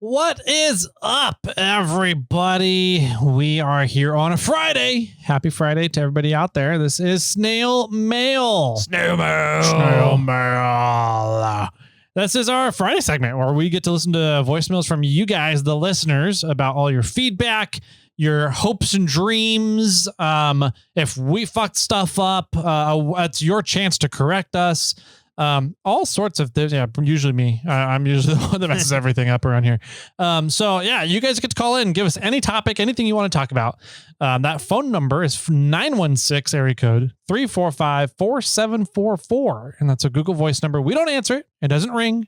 What is up, everybody? We are here on a Friday. Happy Friday to everybody out there. This is SnailMail. SnailMail. This is our Friday segment where we get to listen to voicemails from you guys, the listeners, about all your feedback, your hopes and dreams. If we fucked stuff up, it's your chance to correct us. All sorts of things. Yeah, usually me. I'm usually the one that messes everything up around here. So yeah, you guys get to call in and give us any topic, anything you want to talk about. That phone number is 916 area code 345-4744. And that's a Google Voice number. We don't answer it. It doesn't ring.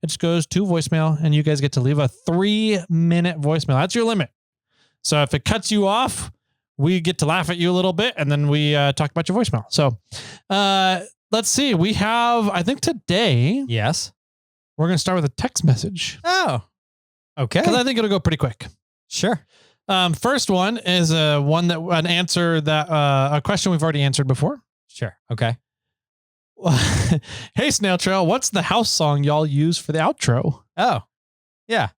It just goes to voicemail and you guys get to leave a 3-minute voicemail. That's your limit. So if it cuts you off, we get to laugh at you a little bit and then we talk about your voicemail. So, let's see. We have, I think today. Yes. We're going to start with a text message. Oh, okay. Because I think it'll go pretty quick. Sure. First one is a question we've already answered before. Sure. Okay. Hey, Snail Trail, what's the house song y'all use for the outro? Oh, yeah.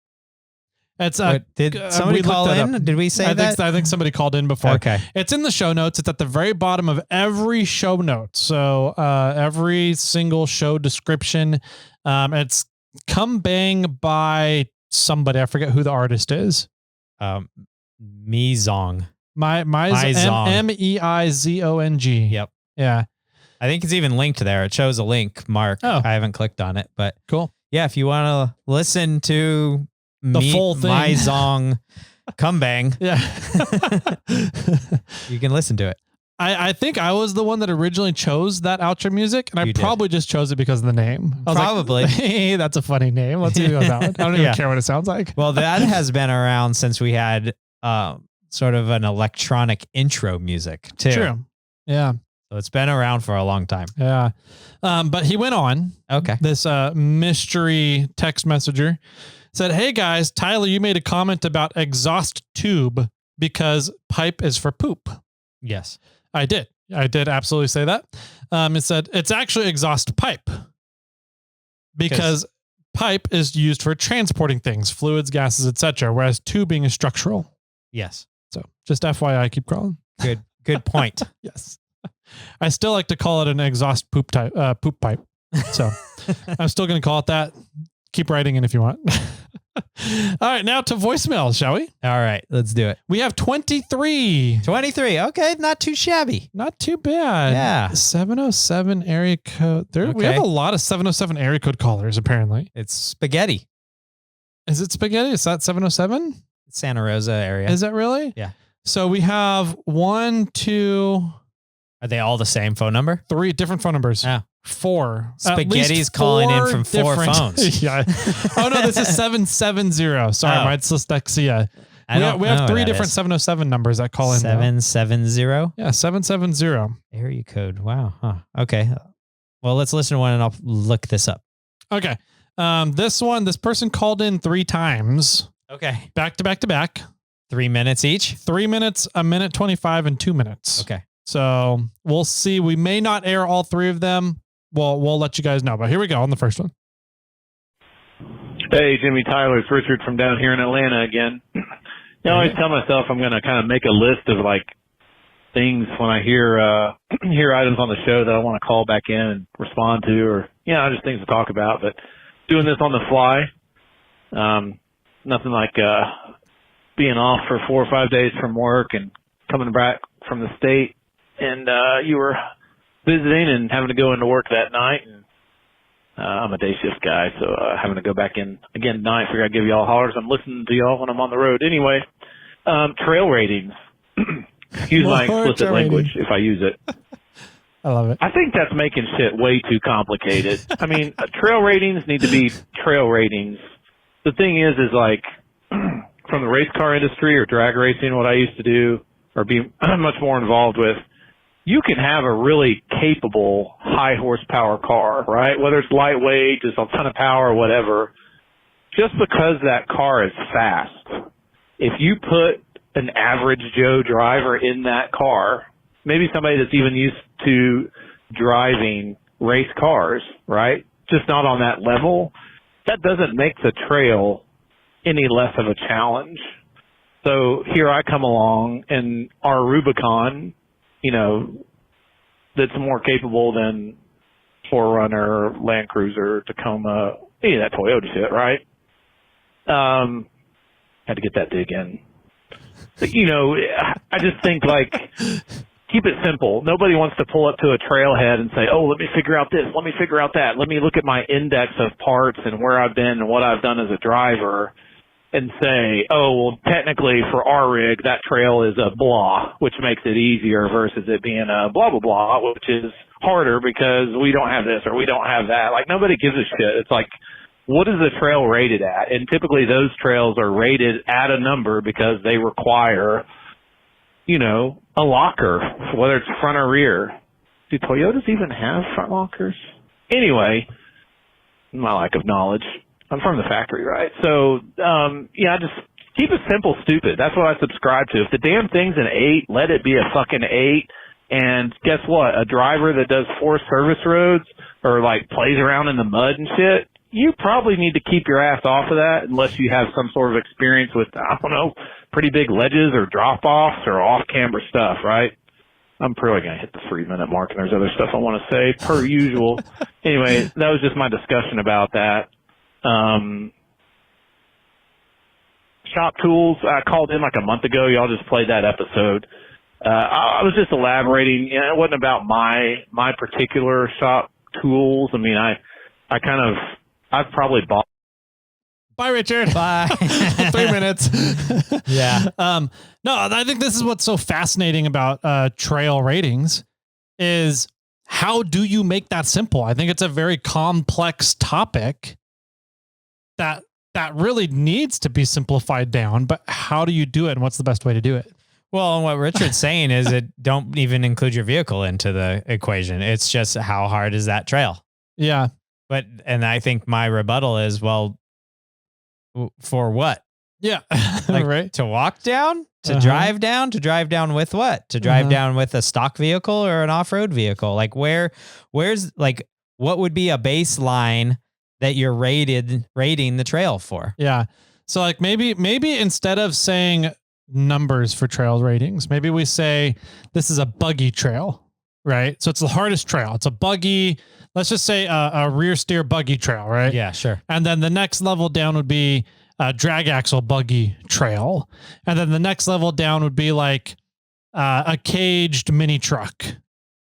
It's did somebody call in? Did we say that? I think somebody called in before. Okay. It's in the show notes. It's at the very bottom of every show note. So every single show description. It's Come Bang by somebody. I forget who the artist is. Meizong. Meizong. M-E-I-Z-O-N-G. Yep. Yeah. I think it's even linked there. It shows a link, Mark. Oh. I haven't clicked on it, but cool. Yeah, if you want to listen to the full thing, Meizong Come Bang. Yeah. You can listen to it. I think I was the one that originally chose that outro music, and I probably just chose it because of the name. Probably. Like, hey, that's a funny name. Let's go with that one. I don't even care what it sounds like. Well, that has been around since we had sort of an electronic intro music too. True. Yeah. So it's been around for a long time. Yeah. But he went on. Okay. This mystery text messenger said, hey guys, Tyler, you made a comment about exhaust tube because pipe is for poop. Yes. I did absolutely say that. It said it's actually exhaust pipe because pipe is used for transporting things, fluids, gases, etc., whereas tubing is structural. Yes. So just FYI, keep crawling. Good point. Yes. I still like to call it an exhaust poop pipe. So I'm still going to call it that. Keep writing in if you want. All right, now to voicemail, shall we? All right, let's do it. We have 23. 23. Okay, not too shabby. Not too bad. Yeah. 707 area code. We have a lot of 707 area code callers, apparently. It's spaghetti. Is it spaghetti? Is that 707? Santa Rosa area. Is that really? Yeah. So we have 1, 2. Are they all the same phone number? 3 different phone numbers. Yeah. 4. Spaghetti's calling in from 4 phones. Yeah. Oh no, this is 770. Sorry, my dyslexia. We have 3 different 707 numbers that call in. 770? Yeah, 770. Area code. Wow. Huh. Okay. Well, let's listen to one and I'll look this up. Okay. This person called in 3 times. Okay. Back to back to back. 3 minutes each? 3 minutes, 1minute 25, and 2 minutes. Okay. So we'll see. We may not air all 3 of them. We'll let you guys know. But here we go on the first one. Hey, Jimmy, Tyler, it's Richard from down here in Atlanta again. I always tell myself I'm going to kind of make a list of like things when I hear items on the show that I want to call back in and respond to, or just things to talk about. But doing this on the fly, nothing like being off for 4 or 5 days from work and coming back from the state, and you were visiting and having to go into work that night. And I'm a day shift guy, so having to go back in again tonight. Figure I'd give y'all hollers. I'm listening to y'all when I'm on the road. Anyway, trail ratings. Excuse my explicit language if I use it. I love it. I think that's making shit way too complicated. I mean, trail ratings need to be trail ratings. The thing is like from the race car industry or drag racing, what I used to do or be much more involved with, you can have a really capable high horsepower car, right? Whether it's lightweight, just a ton of power or whatever, just because that car is fast. If you put an average Joe driver in that car, maybe somebody that's even used to driving race cars, right? Just not on that level, that doesn't make the trail any less of a challenge. So here I come along, and our Rubicon, you know, that's more capable than 4Runner, Land Cruiser, Tacoma, any of that Toyota shit, right? Had to get that dig in. But, you know, I just think, like, keep it simple. Nobody wants to pull up to a trailhead and say, oh, let me figure out this, let me figure out that. Let me look at my index of parts and where I've been and what I've done as a driver and say, oh, well, technically for our rig, that trail is a blah, which makes it easier versus it being a blah, blah, blah, which is harder because we don't have this or we don't have that. Like, nobody gives a shit. It's like, what is the trail rated at? And typically those trails are rated at a number because they require, you know, a locker, whether it's front or rear. Do Toyotas even have front lockers? Anyway, my lack of knowledge. I'm from the factory, right? So, yeah, just keep it simple, stupid. That's what I subscribe to. If the damn thing's an 8, let it be a fucking 8. And guess what? A driver that does 4 service roads or, like, plays around in the mud and shit, you probably need to keep your ass off of that unless you have some sort of experience with, I don't know, pretty big ledges or drop-offs or off-camber stuff, right? I'm probably going to hit the 3-minute mark, and there's other stuff I want to say, per usual. Anyway, that was just my discussion about that. Shop tools, I called in like a month ago. Y'all just played that episode. I was just elaborating. You know, it wasn't about my particular shop tools. I mean, I've probably bought. Bye, Richard. Bye. 3 minutes. Yeah. No, I think this is what's so fascinating about trail ratings is how do you make that simple? I think it's a very complex topic that really needs to be simplified down, but how do you do it and what's the best way to do it? Well, and what Richard's saying is it don't even include your vehicle into the equation. It's just how hard is that trail? Yeah. And I think my rebuttal is, well, for what? Yeah. Like, right. To walk down, to drive down with what? To drive down with a stock vehicle or an off-road vehicle? Like where's like, what would be a baseline that you're rating the trail for? Yeah. So like maybe instead of saying numbers for trail ratings, maybe we say this is a buggy trail, right? So it's the hardest trail. It's a buggy, let's just say a rear steer buggy trail, right? Yeah, sure. And then the next level down would be a drag axle buggy trail. And then the next level down would be like a caged mini truck,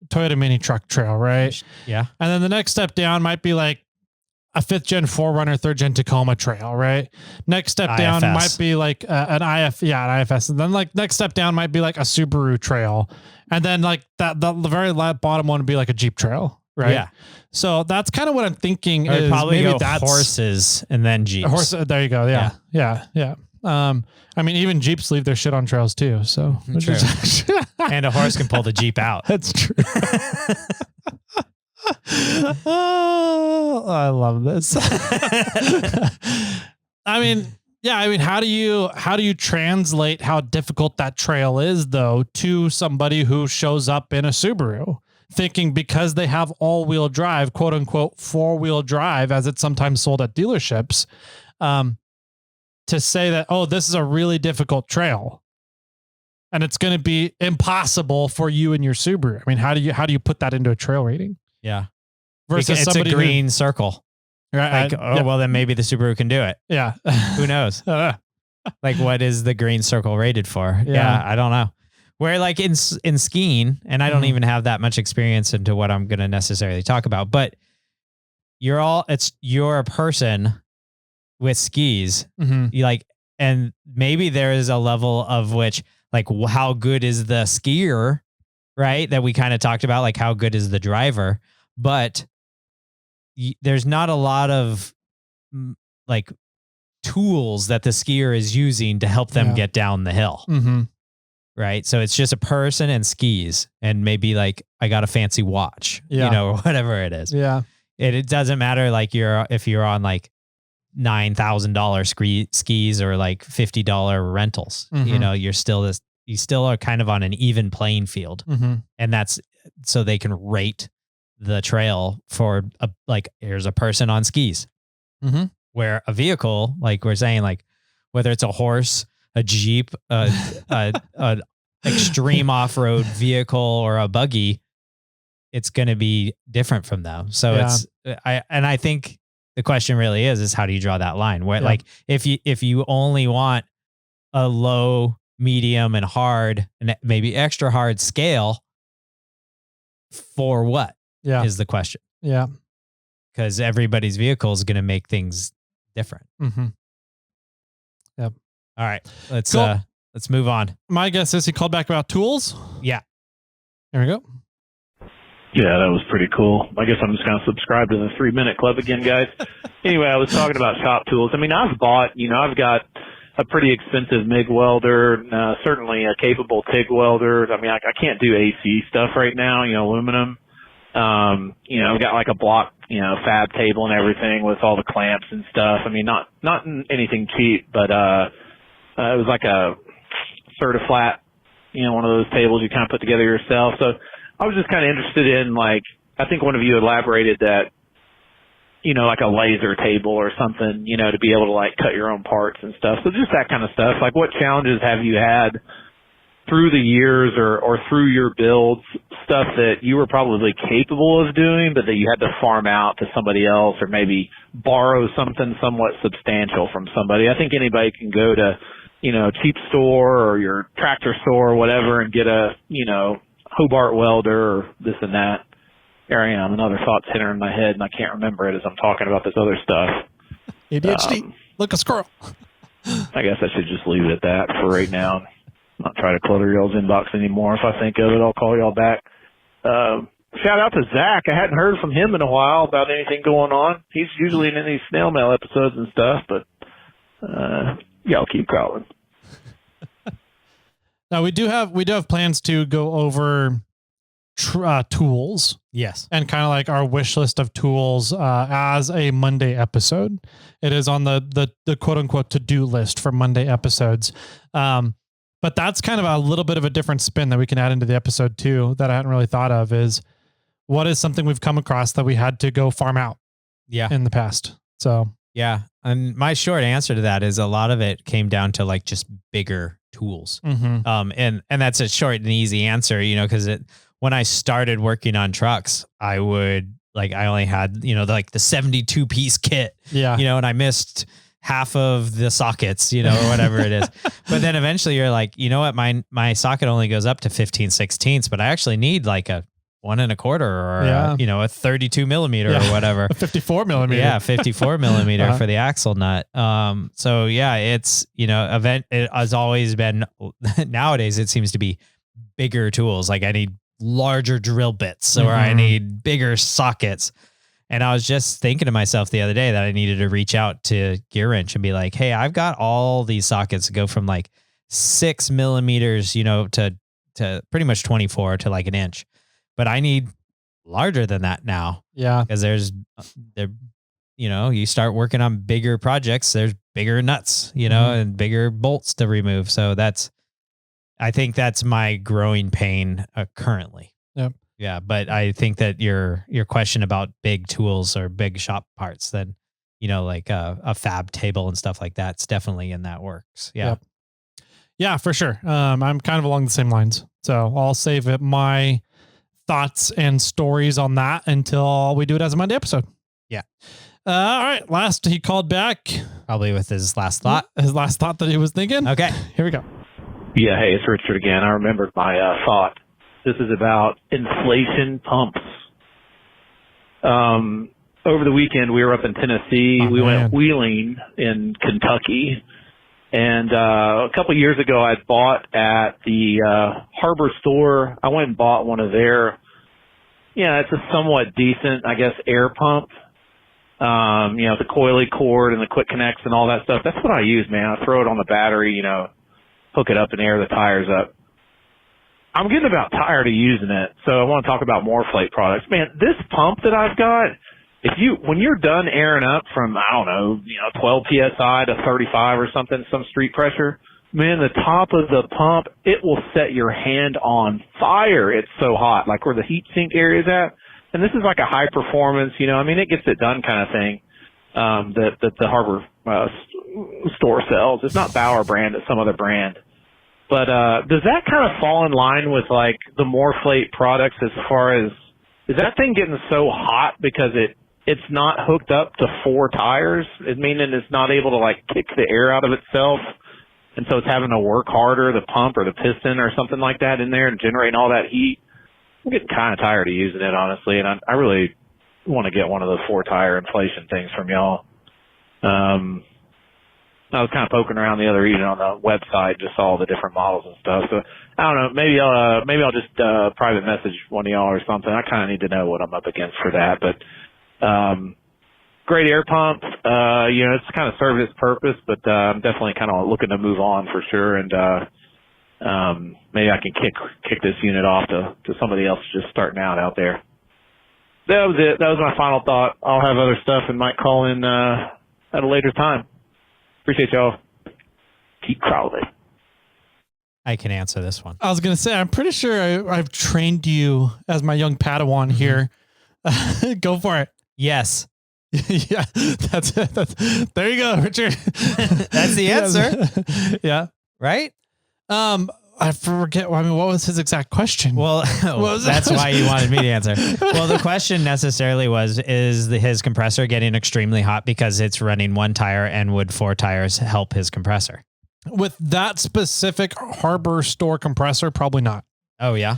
Toyota mini truck trail, right? Yeah. And then the next step down might be like a 5th gen 4Runner, 3rd gen Tacoma trail, right? Next step down might be like an IFS. And then like next step down might be like a Subaru trail. And then like the very bottom one would be like a Jeep trail, right? Yeah. So that's kind of what I'm thinking. Or is probably maybe go that's horses and then Jeeps. There you go. Yeah. I mean, even Jeeps leave their shit on trails too. So True. And a horse can pull the Jeep out. That's true. Oh, I love this. I mean, how do you translate how difficult that trail is though to somebody who shows up in a Subaru thinking because they have all-wheel drive, quote unquote, 4-wheel drive, as it's sometimes sold at dealerships, to say that, oh, this is a really difficult trail and it's going to be impossible for you and your Subaru. I mean, how do you put that into a trail rating? Yeah. Versus it's somebody a green circle. Right. Like, well, then maybe the Subaru can do it. Yeah. Who knows? Like, what is the green circle rated for? Yeah, I don't know. Where like in skiing, and I don't even have that much experience into what I'm going to necessarily talk about, but you're a person with skis. You like, and maybe there is a level of which, like, how good is the skier, right? That we kind of talked about, like how good is the driver, but there's not a lot of like tools that the skier is using to help them get down the hill. Right. So it's just a person and skis and maybe like, I got a fancy watch, you know, or whatever it is. Yeah. It doesn't matter. Like if you're on like $9,000 skis or like $50 rentals, you know, you still are kind of on an even playing field. And that's so they can rate the trail for here's a person on skis, where a vehicle, like we're saying, like, whether it's a horse, a Jeep, a extreme off-road vehicle, or a buggy, it's going to be different from them. So I think the question really is how do you draw that line? Where like if you only want a low, medium, and hard, and maybe extra hard scale, for what? Yeah, is the question. Yeah, because everybody's vehicle is going to make things different. Mm-hmm. Yep. All right, let's move on. My guess is he called back about tools. Yeah. There we go. Yeah, that was pretty cool. I guess I'm just going to subscribe to the 3-minute club again, guys. Anyway, I was talking about shop tools. I mean, I've got a pretty expensive MIG welder, certainly a capable TIG welder. I mean, I can't do AC stuff right now, aluminum. I've got like a block, fab table and everything with all the clamps and stuff. I mean, not anything cheap, but it was like a Certiflat, one of those tables you kind of put together yourself. So I was just kind of interested in, like, I think one of you elaborated that, like a laser table or something, to be able to like cut your own parts and stuff. So just that kind of stuff. Like, what challenges have you had through the years or through your builds, stuff that you were probably capable of doing, but that you had to farm out to somebody else or maybe borrow something somewhat substantial from somebody? I think anybody can go to, cheap store or your tractor store or whatever and get a, Hobart welder or this and that. Here I am, another thought's hitting in my head, and I can't remember it as I'm talking about this other stuff. ADHD, look a squirrel. I guess I should just leave it at that for right now. Not try to clutter y'all's inbox anymore. If I think of it, I'll call y'all back. Shout out to Zach. I hadn't heard from him in a while about anything going on. He's usually in these snail mail episodes and stuff, but y'all keep calling. Now we do have plans to go over tools. Yes. And kind of like our wish list of tools as a Monday episode. It is on the quote unquote to-do list for Monday episodes. But that's kind of a little bit of a different spin that we can add into the episode too, that I hadn't really thought of, is what is something we've come across that we had to go farm out in the past. So, yeah. And my short answer to that is a lot of it came down to like just bigger tools. Mm-hmm. And that's a short and easy answer, because when I started working on trucks, I only had, like the 72 piece kit, and I missed half of the sockets, or whatever it is. But then eventually you're like, you know what, my socket only goes up to 15/16, but I actually need like a 1 1/4 or a 32 millimeter or whatever. A 54 millimeter. Yeah. 54 millimeter for the axle nut. So yeah, it's, it has always been, nowadays it seems to be bigger tools. Like I need larger drill bits or I need bigger sockets. And I was just thinking to myself the other day that I needed to reach out to Gear Wrench and be like, hey, I've got all these sockets that go from like 6 millimeters, to pretty much 24 to like an inch, but I need larger than that now. Yeah. Cause you start working on bigger projects, there's bigger nuts, and bigger bolts to remove. So I think that's my growing pain currently. Yep. Yeah. But I think that your question about big tools or big shop parts, then, like a fab table and stuff like that, it's definitely in that works. Yeah. Yep. Yeah, for sure. I'm kind of along the same lines. So I'll save my thoughts and stories on that until we do it as a Monday episode. Yeah. All right. Last, he called back. Probably with his last thought. His last thought that he was thinking. Okay. Here we go. Yeah, hey, it's Richard again. I remembered my thought. This is about inflation pumps. Over the weekend, we were up in Tennessee. We went wheeling in Kentucky. And a couple of years ago, I bought at the Harber store. I went and bought one of their, it's a somewhat decent, I guess, air pump. The coily cord and the quick connects and all that stuff. That's what I use, man. I throw it on the battery, hook it up and air the tires up. I'm getting about tired of using it, so I want to talk about MOORFlate products. Man, this pump that I've got, when you're done airing up from, 12 PSI to 35 or something, some street pressure, man, the top of the pump, it will set your hand on fire. It's so hot, like where the heat sink area is at. And this is like a high performance, it gets it done kind of thing, that the Harber, store sells. It's not Bauer brand, it's some other brand. But does that kind of fall in line with like the MOORFlate products as far as, is that thing getting so hot because it's not hooked up to 4 tires, meaning it's not able to like kick the air out of itself, and so it's having to work harder, the pump or the piston or something like that in there and generating all that heat? I'm getting kind of tired of using it, honestly, and I really want to get one of those 4-tire inflation things from y'all. I was kind of poking around the other evening on the website, just saw all the different models and stuff. So I don't know, maybe I'll just private message one of y'all or something. I kind of need to know what I'm up against for that. But great air pump. It's kind of served its purpose, but I'm definitely kind of looking to move on for sure. And maybe I can kick this unit off to somebody else just starting out there. That was it. That was my final thought. I'll have other stuff and might call in at a later time. Appreciate y'all. Keep crawling. I can answer this one. I was going to say, I'm pretty sure I've trained you as my young Padawan here. Go for it. Yes. Yeah, that's it. There you go, Richard. That's the answer. Yeah. Right? I forget. What was his exact question? Well, that's why you wanted me to answer. Well, the question necessarily is his compressor getting extremely hot because it's running 1 tire, and would 4 tires help his compressor? With that specific Harber store compressor, probably not. Oh yeah.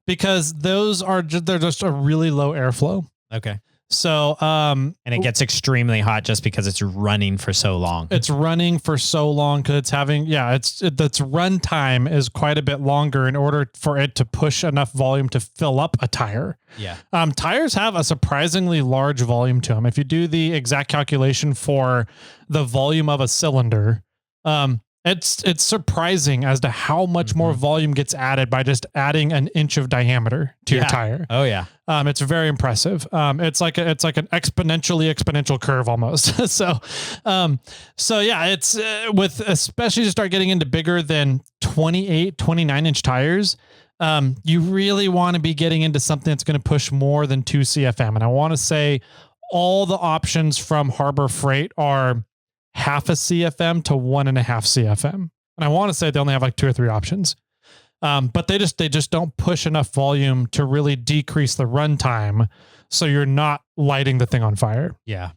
Because those they're just a really low airflow. Okay. So, and it gets extremely hot just because it's running for so long. It's running for so long because it's having, its run time is quite a bit longer in order for it to push enough volume to fill up a tire. Yeah. Tires have a surprisingly large volume to them. If you do the exact calculation for the volume of a cylinder, it's surprising as to how much more volume gets added by just adding an inch of diameter to your tire. Oh yeah. It's very impressive. It's like an exponential curve almost. So yeah, it's with, especially to start getting into bigger than 28, 29 inch tires. You really want to be getting into something that's going to push more than 2 CFM. And I want to say all the options from Harber Freight are half a CFM to 1.5 CFM. And I want to say they only have like 2 or 3 options. But they just don't push enough volume to really decrease the runtime. So you're not lighting the thing on fire. Yeah.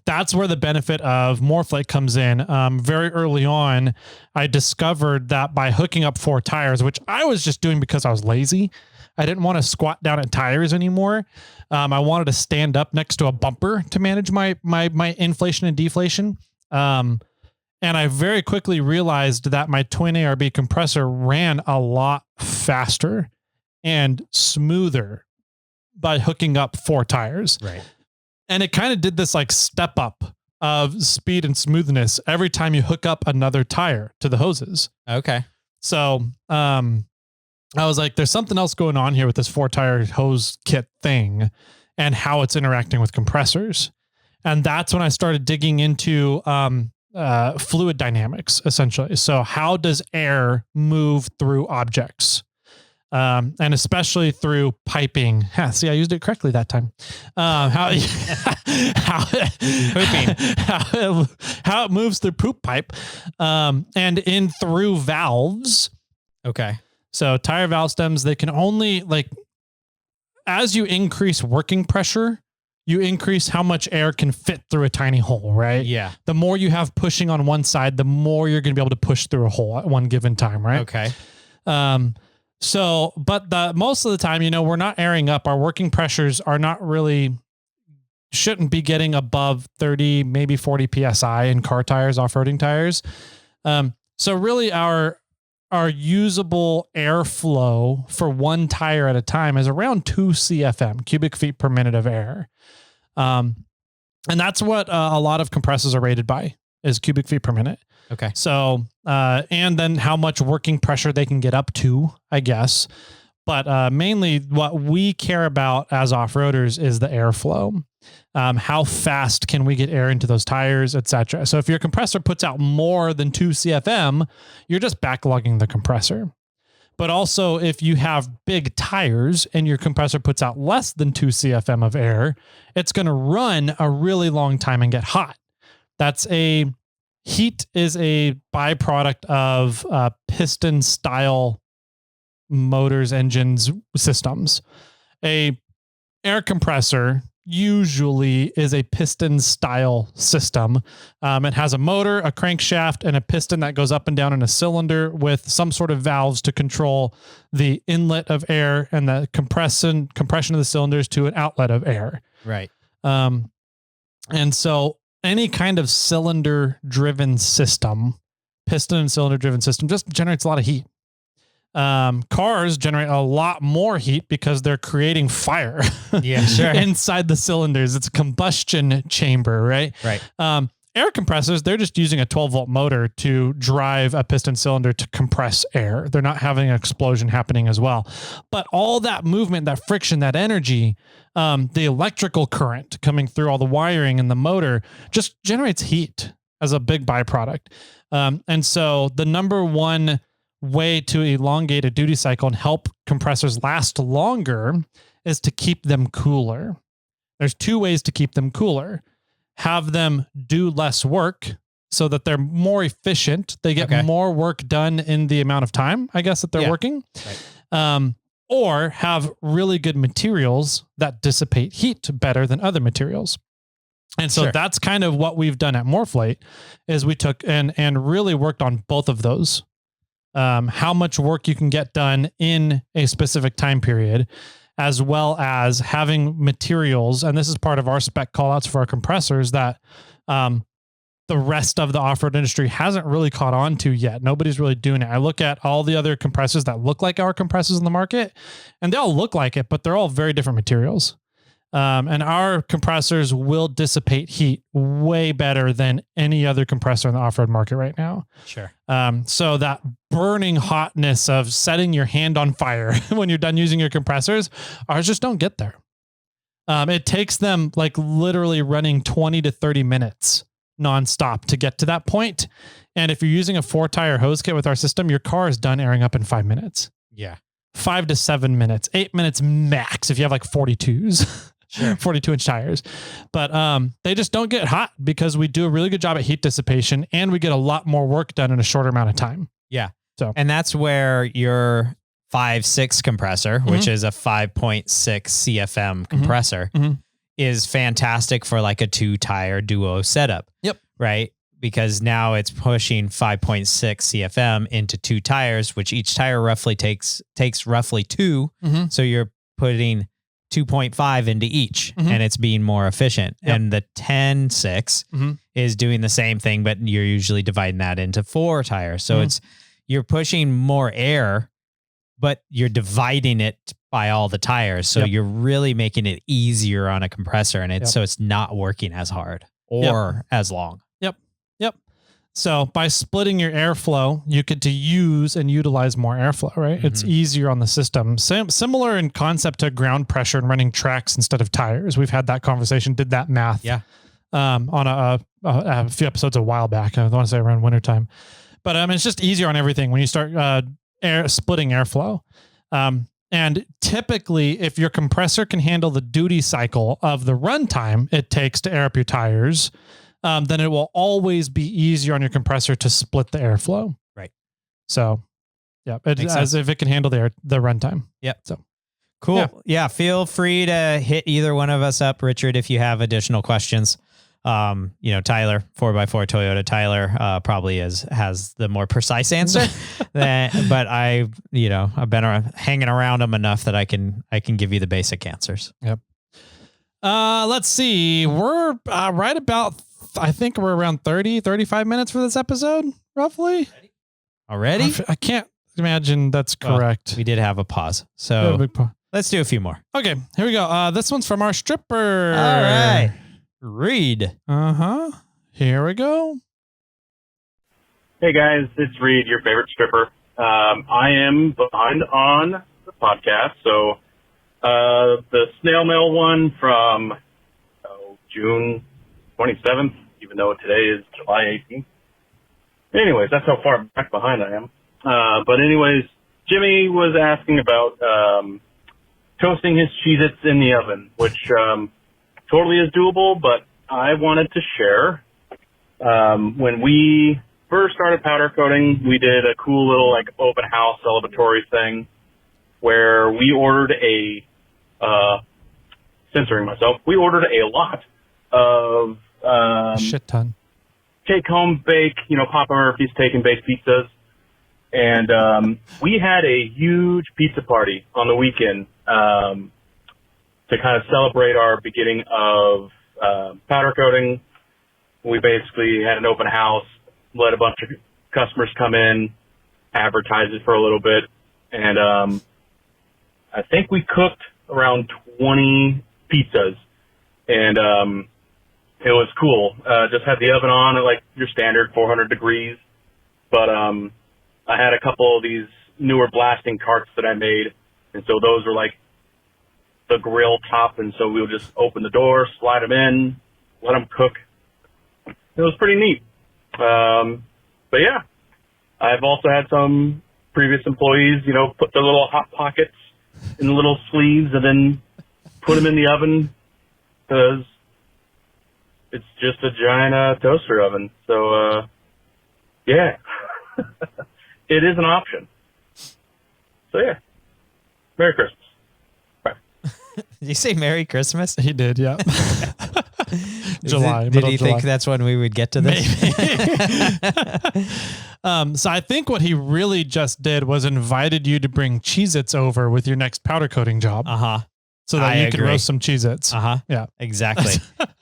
That's where the benefit of MOORFlate comes in. Very early on, I discovered that by hooking up 4 tires, which I was just doing because I was lazy. I didn't want to squat down at tires anymore. I wanted to stand up next to a bumper to manage my inflation and deflation. And I very quickly realized that my twin ARB compressor ran a lot faster and smoother by hooking up 4 tires. Right. And it kind of did this like step up of speed and smoothness every time you hook up another tire to the hoses. Okay. So, I was like, there's something else going on here with this 4-tire hose kit thing and how it's interacting with compressors. And that's when I started digging into fluid dynamics, essentially. So how does air move through objects? And especially through piping. See, I used it correctly that time. How it moves through poop pipe and in through valves. Okay. So tire valve stems, they can only as you increase working pressure, you increase how much air can fit through a tiny hole, right? Yeah. The more you have pushing on one side, the more you're going to be able to push through a hole at one given time, right? Okay. But most of the time, we're not airing up. Our working pressures are not really, shouldn't be getting above 30, maybe 40 PSI in car tires, off-roading tires. So really our usable airflow for 1 tire at a time is around 2 CFM, cubic feet per minute of air. And that's what a lot of compressors are rated by, is cubic feet per minute. Okay. So, and then how much working pressure they can get up to, I guess. But mainly what we care about as off-roaders is the airflow. How fast can we get air into those tires, etc. So if your compressor puts out more than 2 CFM, you're just backlogging the compressor. But also if you have big tires and your compressor puts out less than 2 CFM of air, it's going to run a really long time and get hot. Heat is a byproduct of piston style motors, engines, systems. A air compressor usually is a piston style system. It has a motor, a crankshaft, and a piston that goes up and down in a cylinder with some sort of valves to control the inlet of air and the compression of the cylinders to an outlet of air. Right. And so any kind of cylinder driven system, piston and cylinder driven system, just generates a lot of heat. Cars generate a lot more heat because they're creating fire inside the cylinders. It's a combustion chamber, right? Right. Air compressors, they're just using a 12-volt motor to drive a piston cylinder to compress air. They're not having an explosion happening as well. But all that movement, that friction, that energy, the electrical current coming through all the wiring and the motor just generates heat as a big byproduct. And so the number one way to elongate a duty cycle and help compressors last longer is to keep them cooler. There's two ways to keep them cooler. Have them do less work so that they're more efficient. They get more work done in the amount of time, I guess, that they're working. Right. Or have really good materials that dissipate heat better than other materials. And so that's kind of what we've done at MOORFlate is we took and really worked on both of those. How much work you can get done in a specific time period, as well as having materials. And this is part of our spec callouts for our compressors that the rest of the off-road industry hasn't really caught on to yet. Nobody's really doing it. I look at all the other compressors that look like our compressors in the market, and they all look like it, but they're all very different materials. And our compressors will dissipate heat way better than any other compressor in the off-road market right now. Sure. So that burning hotness of setting your hand on fire when you're done using your compressors, ours just don't get there. It takes them like literally running 20 to 30 minutes nonstop to get to that point. And if you're using a 4-tire hose kit with our system, your car is done airing up in 5 minutes. Yeah. 5 to 7 minutes, 8 minutes max if you have like 42s. Sure. 42-inch tires. But they just don't get hot because we do a really good job at heat dissipation and we get a lot more work done in a shorter amount of time. Yeah. So, and that's where your 5.6 compressor, which is a 5.6 CFM compressor, is fantastic for like a 2-tire duo setup. Yep. Right. Because now it's pushing 5.6 CFM into 2 tires, which each tire roughly takes roughly 2. So you're putting 2.5 into each and it's being more efficient. Yep. And the 10.6 is doing the same thing, but you're usually dividing that into 4 tires. So you're pushing more air, but you're dividing it by all the tires. So you're really making it easier on a compressor and so it's not working as hard or as long. Yep. So by splitting your airflow, you get to use and utilize more airflow, right? It's easier on the system. Similar in concept to ground pressure and running tracks instead of tires. We've had that conversation, did that math on a few episodes a while back. I want to say around wintertime. But it's just easier on everything when you start splitting airflow. And typically, if your compressor can handle the duty cycle of the runtime it takes to air up your tires, then it will always be easier on your compressor to split the airflow. Right. So, as if it can handle the runtime. Yep. So, cool. Yeah. Feel free to hit either one of us up, Richard, if you have additional questions. Tyler, 4x4 Toyota Tyler, probably has the more precise answer. But I've been hanging around them enough that I can give you the basic answers. Yep. Let's see. We're right about, I think we're around 35 minutes for this episode, roughly. Already? I can't imagine that's correct. Well, we did have a pause. So let's do a few more. Okay, here we go. This one's from our stripper. All right. Reid. Here we go. Hey guys, it's Reid, your favorite stripper. I am behind on the podcast, so the SnailMail one from June 27th, even though today is July 18th. Anyways, that's how far back behind I am. But anyways, Jimmy was asking about toasting his Cheeze-Its in the oven, which totally is doable, but I wanted to share When we first started powder coating, we did a cool little like open house celebratory thing where we ordered censoring myself, we ordered a lot of shit ton. Take home bake, Papa Murphy's take and bake pizzas. And we had a huge pizza party on the weekend to kind of celebrate our beginning of powder coating. We basically had an open house, let a bunch of customers come in, advertise it for a little bit, and I think we cooked around 20 pizzas, and it was cool. Just had the oven on at like your standard 400 degrees, but I had a couple of these newer blasting carts that I made, and so those were like the grill top, and so we would just open the door, slide them in, let them cook. It was pretty neat. But yeah, I've also had some previous employees, put their little hot pockets in the little sleeves and then put them in the oven because it's just a giant toaster oven. So, yeah, it is an option. So yeah, Merry Christmas. Bye. Did you say Merry Christmas? He did, yeah. July. Did he think that's when we would get to this? So I think what he really just did was invited you to bring Cheeze-Its over with your next powder coating job. Uh-huh. So that you can roast some Cheeze-Its. Uh-huh. Yeah. Exactly.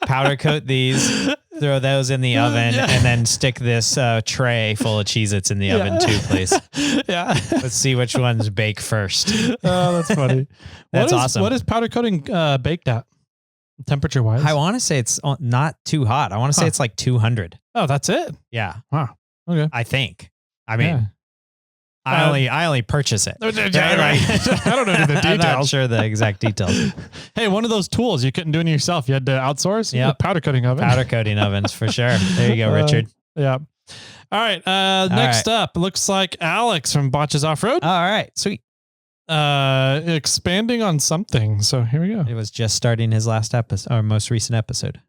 Powder coat these, throw those in the oven, and then stick this tray full of Cheeze-Its in the oven too, please. Yeah. Let's see which ones bake first. Oh, that's funny. That's awesome. What is powder coating baked at? Temperature wise? I want to say it's not too hot. I want to say it's like 200. Oh, that's it? Yeah. Wow. Okay. I think. I mean, Yeah. I only purchase it. I don't know the details. I'm not sure the exact details. Hey, one of those tools you couldn't do any yourself. You had to outsource. Yeah. Powder coating oven. Powder coating ovens for sure. There you go, Richard. Yeah. All right. Next up, looks like Alex from Botches Off-Road. All right. Sweet. Expanding on something. So here we go. It was just starting his last episode, or most recent episode.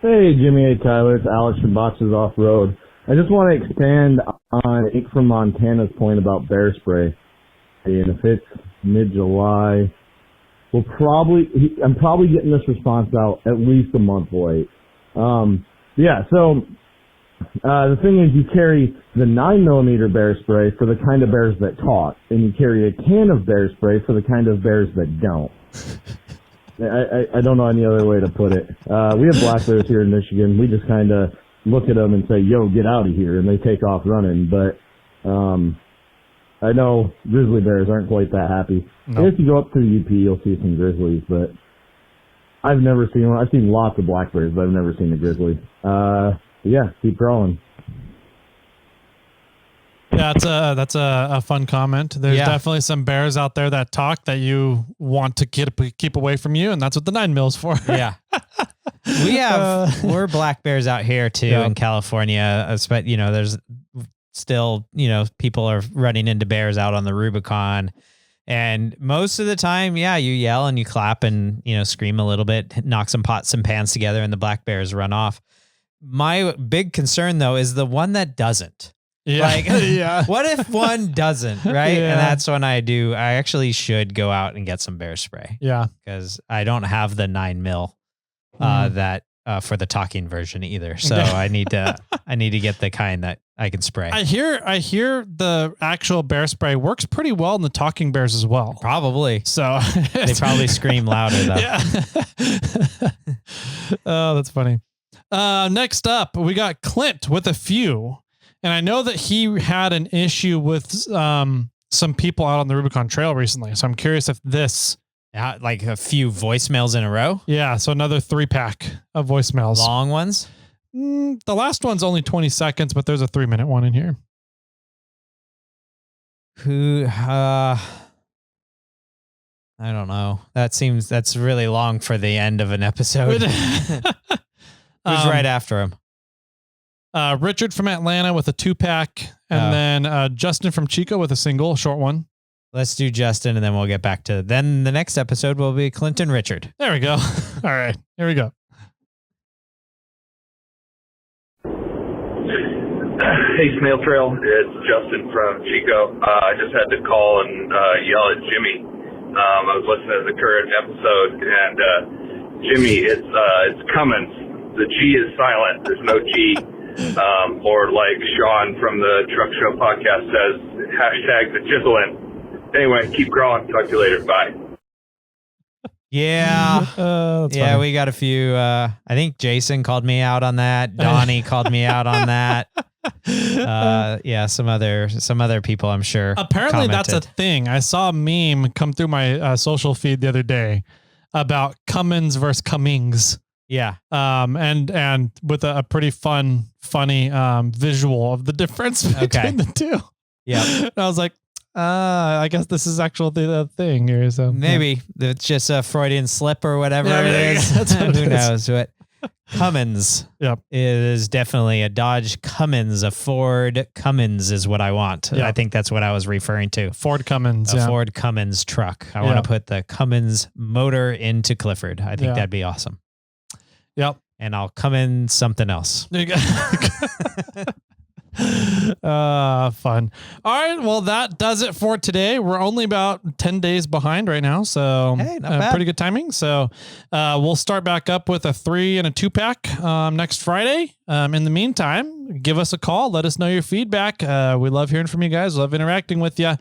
Hey, Jimmy. Hey, Tyler. It's Alex from Botches Off-Road. I just want to expand on Ink from Montana's point about bear spray. And if it's mid-July, I'm probably getting this response out at least a month late. The thing is, you carry the 9mm bear spray for the kind of bears that talk, and you carry a can of bear spray for the kind of bears that don't. I don't know any other way to put it. We have black bears here in Michigan. We just kind of look at them and say, yo, get out of here, and they take off running. But I know grizzly bears aren't quite that happy. No. And if you go up to the UP, you'll see some grizzlies, but I've never seen one. I've seen lots of black bears, but I've never seen a grizzly. Yeah, keep crawling. Yeah, that's a fun comment. There's definitely some bears out there that talk that you want to keep away from you, and that's what the 9mm for. Yeah. We're black bears out here too in California. But there's still, people are running into bears out on the Rubicon. And most of the time, you yell and you clap and, scream a little bit, knock some pots and pans together, and the black bears run off. My big concern though is the one that doesn't. Yeah. What if one doesn't, right? Yeah. And that's when I actually should go out and get some bear spray. Yeah. Because I don't have the 9mm that for the talking version either. So I need to get the kind that I can spray. I hear the actual bear spray works pretty well in the talking bears as well. Probably. So they probably scream louder though. Yeah. Oh, that's funny. Next up, we got Clint with a few. And I know that he had an issue with some people out on the Rubicon Trail recently. So I'm curious if this... like a few voicemails in a row? Yeah, so another 3-pack of voicemails. Long ones? The last one's only 20 seconds, but there's a 3-minute one in here. I don't know. That's really long for the end of an episode. Who's right after him? Richard from Atlanta with a 2-pack, and then Justin from Chico with a single, short one. Let's do Justin, and then we'll get back to... Then the next episode will be Clint and Richard. There we go. All right, here we go. Hey, Snail Trail. It's Justin from Chico. I just had to call and yell at Jimmy. I was listening to the current episode, and Jimmy, it's Cummins. The G is silent. There's no G. Or like Sean from the Truck Show podcast says, hashtag the jizzling. Anyway, keep growing. Talk to you later. Bye. Yeah. Yeah, funny. we got a few. I think Jason called me out on that. Donnie called me out on that. Yeah, some other people, I'm sure. Apparently commented. that's a thing. I saw a meme come through my social feed the other day about Cummins versus Cummings. Yeah. And with a pretty funny visual of the difference between the two. Yeah. I was like, I guess this is actually the thing here. So maybe it's just a Freudian slip or whatever Yeah, it is. that's what it Who is. knows? But Cummins. Yep. It is definitely a Dodge Cummins. A Ford Cummins is what I want. Yeah. I think that's what I was referring to. Ford Cummins. A Yeah. Ford Cummins truck. I want to put the Cummins motor into Clifford. I think that'd be awesome. Yep. And I'll come in something else. There you go. Fun. All right. Well, that does it for today. We're only about 10 days behind right now. So Hey, not bad. pretty good timing. So we'll start back up with a 3 and a 2-pack next Friday. In the meantime, give us a call. Let us know your feedback. We love hearing from you guys. Love interacting with you.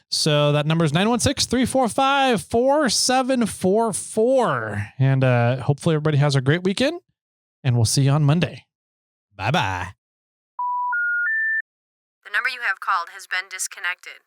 So that number is 916-345-4744. And hopefully everybody has a great weekend. And we'll see you on Monday. Bye-bye. The number you have called has been disconnected.